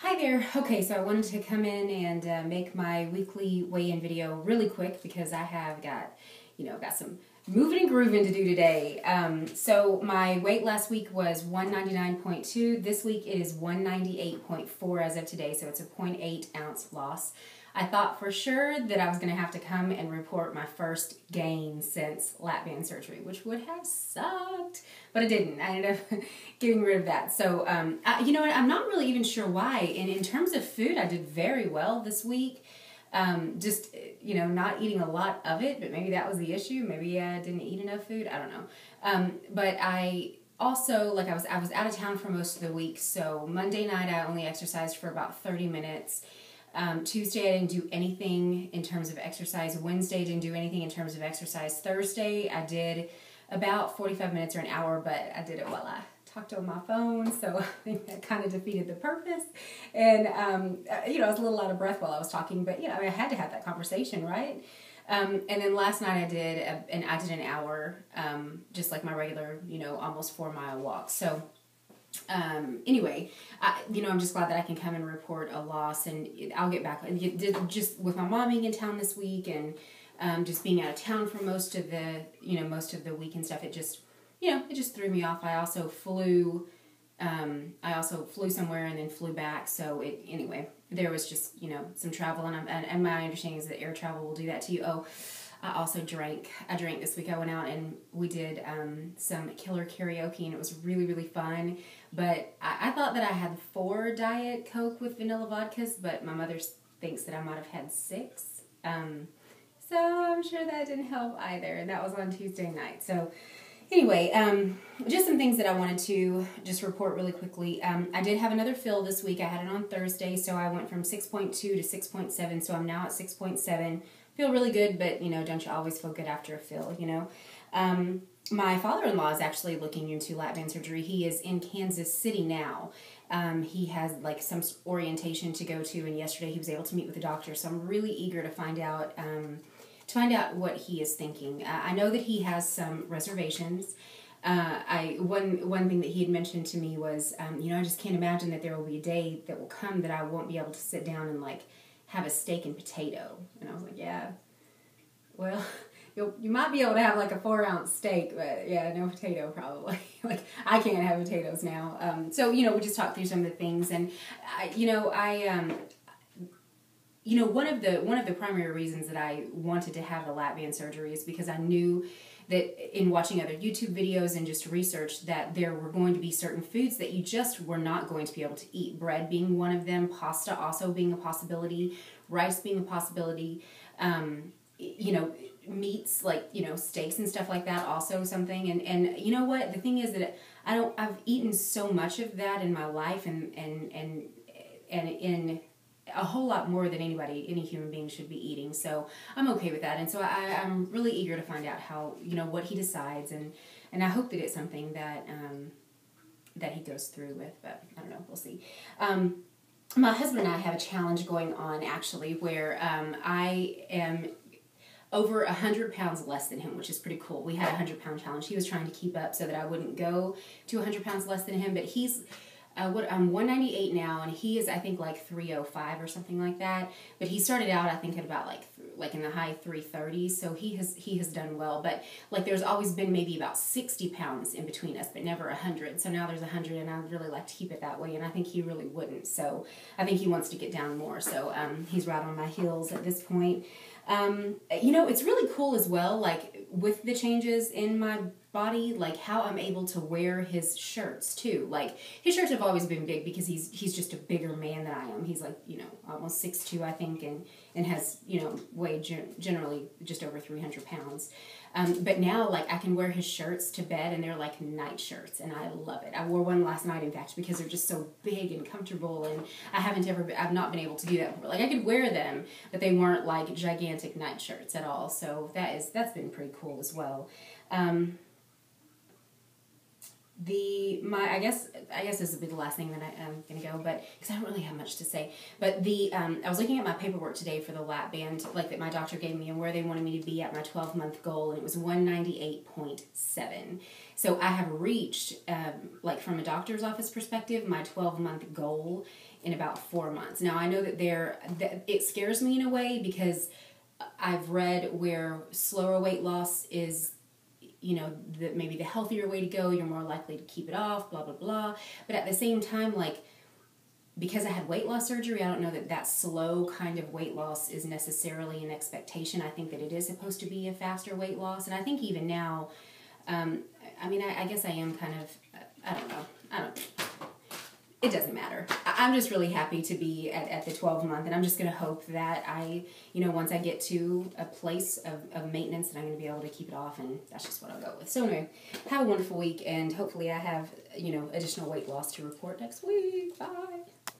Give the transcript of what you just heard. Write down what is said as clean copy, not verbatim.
Hi there. Okay, so I wanted to come in and make my weekly weigh-in video really quick because I have got some moving and grooving to do today. So my weight last week was 199.2. This week it is 198.4 as of today, so it's a 0.8 ounce loss. I thought for sure that I was going to have to come and report my first gain since LapBand surgery, which would have sucked, but it didn't. I ended up getting rid of that. So, you know what, I'm not really even sure why. And in terms of food, I did very well this week. Just, not eating a lot of it, but maybe that was the issue. Maybe I didn't eat enough food. I don't know. But I also, I was out of town for most of the week, so Monday night I only exercised for about 30 minutes. Tuesday I didn't do anything in terms of exercise. Wednesday didn't do anything in terms of exercise. Thursday I did about 45 minutes or an hour, but I did it while I talked on my phone, so I think that kind of defeated the purpose. And, I was a little out of breath while I was talking, but, I had to have that conversation, right? And then last night I did an hour, just like my regular, almost 4-mile walk. So, anyway, I'm just glad that I can come and report a loss, and I'll get back. Just with my mom being in town this week and just being out of town for most of the week and stuff, it just threw me off. I also flew somewhere and then flew back. So anyway, there was just some travel, and my understanding is that air travel will do that to you. Oh, I also drank. I drank this week. I went out and we did some killer karaoke, and it was really, really fun. But I thought that I had 4 Diet Coke with vanilla vodkas, but my mother thinks that I might have had 6. So I'm sure that didn't help either. And that was on Tuesday night. So anyway, just some things that I wanted to just report really quickly. I did have another fill this week. I had it on Thursday, so I went from 6.2 to 6.7, so I'm now at 6.7. Feel really good, but, don't you always feel good after a fill, My father-in-law is actually looking into LapBand surgery. He is in Kansas City now. He has, some orientation to go to, and yesterday he was able to meet with the doctor, so I'm really eager to find out what he is thinking. I know that he has some reservations. One thing that he had mentioned to me was, I just can't imagine that there will be a day that will come that I won't be able to sit down and, have a steak and potato. And I was like, yeah, well, you might be able to have, a 4-ounce steak, but, yeah, no potato probably. I can't have potatoes now. So, we just talked through some of the things, and, one of the primary reasons that I wanted to have the LapBand surgery is because I knew that in watching other YouTube videos and just research that there were going to be certain foods that you just were not going to be able to eat. Bread being one of them, pasta also being a possibility, rice being a possibility, meats steaks and stuff like that also something. And you know what? The thing is that I've eaten so much of that in my life and in a whole lot more than any human being should be eating. So I'm okay with that. And so I'm really eager to find out how, what he decides. And I hope that it's something that he goes through with, but I don't know. We'll see. My husband and I have a challenge going on, actually, where I am over 100 pounds less than him, which is pretty cool. We had a 100-pound challenge. He was trying to keep up so that I wouldn't go to 100 pounds less than him, but he's I'm 198 now, and he is, I think, 305 or something like that. But he started out, I think, at about in the high 330s. So he has done well. But there's always been maybe about 60 pounds in between us, but never 100. So now there's 100, and I'd really like to keep it that way. And I think he really wouldn't. So I think he wants to get down more. So he's right on my heels at this point. It's really cool as well, with the changes in my body, how I'm able to wear his shirts too. His shirts have always been big because he's just a bigger man than I am. He's almost 6'2", I think, and has, weighed generally just over 300 pounds. But now, I can wear his shirts to bed, and they're night shirts, and I love it. I wore one last night, in fact, because they're just so big and comfortable, and I've not been able to do that before. I could wear them, but they weren't gigantic night shirts at all. So that's been pretty cool as well. I guess this will be the last thing that I'm gonna go, but because I don't really have much to say. But I was looking at my paperwork today for the LapBand, like that my doctor gave me, and where they wanted me to be at my 12-month goal, and it was 198.7. So I have reached, like from a doctor's office perspective, my 12-month goal in about 4 months. Now I know that it scares me in a way because I've read where slower weight loss is, maybe the healthier way to go. You're more likely to keep it off, blah, blah, blah. But at the same time, like, because I had weight loss surgery, I don't know that slow kind of weight loss is necessarily an expectation. I think that it is supposed to be a faster weight loss. And I think even now, I guess I am kind of, I don't know. It doesn't matter. I'm just really happy to be at the 12-month, and I'm just going to hope that once I get to a place of maintenance, that I'm going to be able to keep it off, and that's just what I'll go with. So anyway, have a wonderful week, and hopefully I have, additional weight loss to report next week. Bye.